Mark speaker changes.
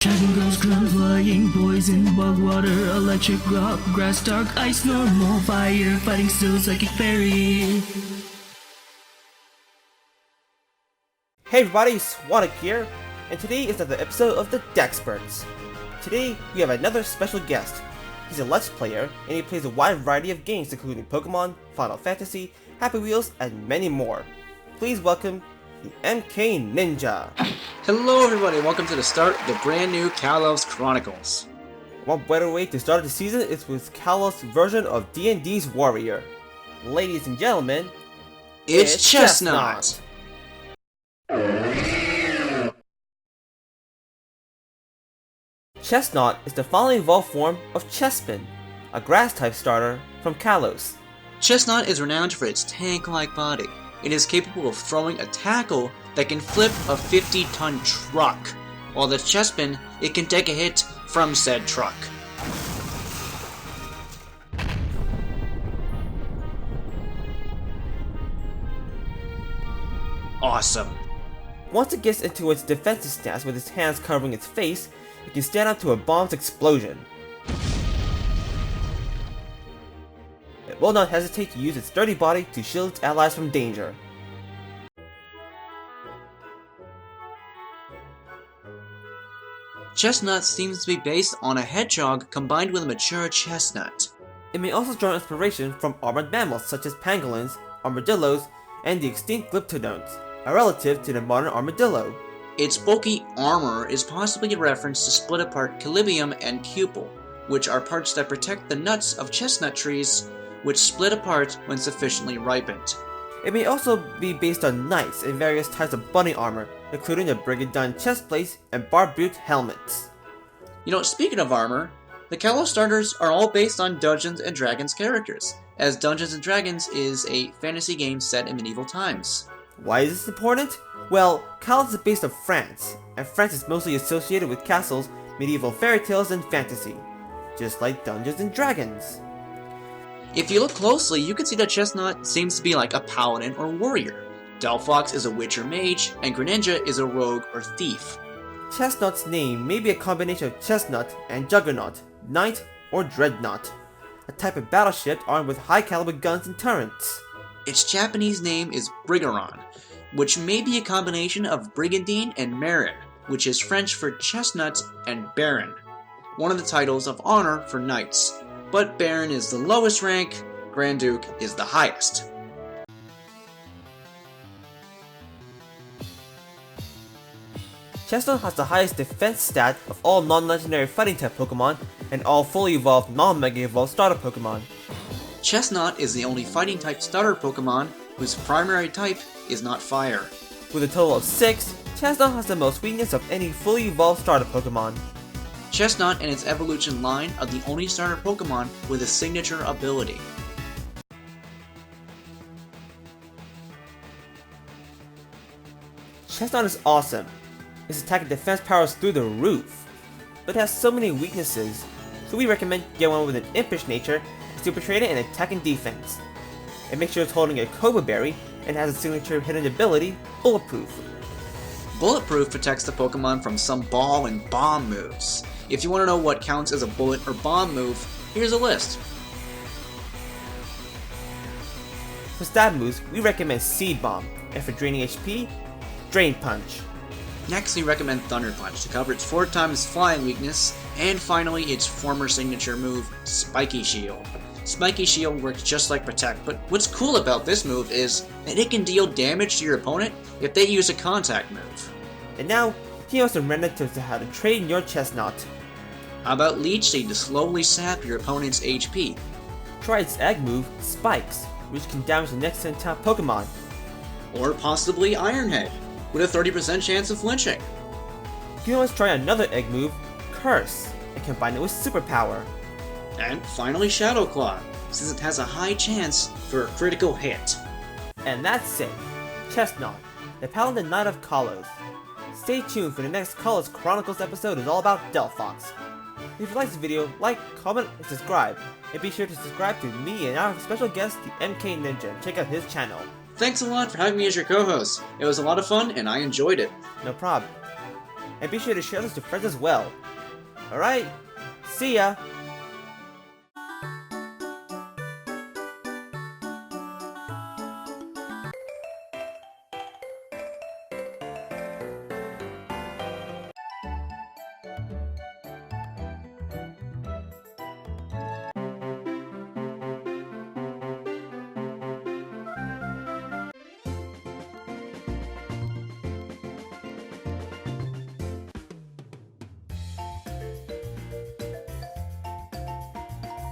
Speaker 1: Dragon girls, ground flying, poison, bug water, electric rock, grass, dark, ice, normal, fire, fighting still, psychic fairy.
Speaker 2: Hey everybody, Swanwick here, and today is another episode of the Dexperts. Today, we have another special guest. He's a Let's Player, and he plays a wide variety of games including Pokemon, Final Fantasy, Happy Wheels, and many more. Please welcome the MK Ninja.
Speaker 3: Hello everybody, welcome to the start of the brand new Kalos Chronicles.
Speaker 2: One better way to start the season is with Kalos' version of D&D's Warrior. Ladies and gentlemen,
Speaker 3: It's Chestnut!
Speaker 2: Chestnut is the finally evolved form of Chespin, a grass-type starter from Kalos.
Speaker 3: Chestnut is renowned for its tank-like body. It is capable of throwing a tackle that can flip a 50-ton truck, while the Chespin, it can take a hit from said truck. Awesome.
Speaker 2: Once it gets into its defensive stance with its hands covering its face, it can stand up to a bomb's explosion. It will not hesitate to use its sturdy body to shield its allies from danger.
Speaker 3: Chestnut seems to be based on a hedgehog combined with a mature chestnut.
Speaker 2: It may also draw inspiration from armored mammals such as pangolins, armadillos, and the extinct glyptodonts, a relative to the modern armadillo.
Speaker 3: Its bulky armor is possibly a reference to split-apart Calibium and Cupel, which are parts that protect the nuts of chestnut trees, which split apart when sufficiently ripened.
Speaker 2: It may also be based on knights and various types of bunny armor, including the Brigadon chestplates and Barbrute helmets.
Speaker 3: You know, speaking of armor, the Kalos starters are all based on Dungeons & Dragons characters, as Dungeons & Dragons is a fantasy game set in medieval times.
Speaker 2: Why is this important? Well, Kalos is based on France, and France is mostly associated with castles, medieval fairy tales, and fantasy, just like Dungeons & Dragons.
Speaker 3: If you look closely, you can see that Chestnut seems to be like a paladin or warrior. Delphox is a witch or mage, and Greninja is a rogue or thief.
Speaker 2: Chestnut's name may be a combination of chestnut and juggernaut, knight, or dreadnought, a type of battleship armed with high-caliber guns and turrets.
Speaker 3: Its Japanese name is Brigaron, which may be a combination of Brigandine and Marin, which is French for chestnut and Baron, one of the titles of honor for knights. But Baron is the lowest rank, Grand Duke is the highest.
Speaker 2: Chestnut has the highest defense stat of all non-legendary fighting type Pokemon and all fully evolved non-mega evolved starter Pokemon.
Speaker 3: Chestnut is the only fighting type starter Pokemon whose primary type is not fire.
Speaker 2: With a total of 6, Chestnut has the most weakness of any fully evolved starter Pokemon.
Speaker 3: Chestnut and its evolution line are the only starter Pokemon with a signature ability.
Speaker 2: Chestnut is awesome. Its attack and defense power is through the roof, but it has so many weaknesses, so we recommend get one with an impish nature to portray it in attack and defense. And make sure it's holding a Cobra Berry and has a signature hidden ability, Bulletproof.
Speaker 3: Bulletproof protects the Pokemon from some ball and bomb moves. If you want to know what counts as a bullet or bomb move, here's a list.
Speaker 2: For stab moves, we recommend Seed Bomb, and for draining HP, Drain Punch.
Speaker 3: Next, we recommend Thunder Punch to cover its 4 times flying weakness, and finally its former signature move, Spiky Shield. Spiky Shield works just like Protect, but what's cool about this move is that it can deal damage to your opponent if they use a contact move.
Speaker 2: And now, here are some random tips on how to train your Chestnut.
Speaker 3: How about Leech Seed to slowly sap your opponent's HP?
Speaker 2: Try its egg move, Spikes, which can damage the next in top Pokemon.
Speaker 3: Or possibly Iron Head, with a 30% chance of flinching.
Speaker 2: You can always try another egg move, Curse, and combine it with Superpower.
Speaker 3: And finally Shadow Claw, since it has a high chance for a critical hit.
Speaker 2: And that's it, Chestnut, the Paladin Knight of Kalos. Stay tuned for the next Kalos Chronicles episode is all about Delphox. If you like this video, like, comment, and subscribe. And be sure to subscribe to me and our special guest, the MK Ninja, and check out his channel.
Speaker 3: Thanks a lot for having me as your co-host. It was a lot of fun and I enjoyed it.
Speaker 2: No prob. and be sure to share this to friends as well. Alright, see ya!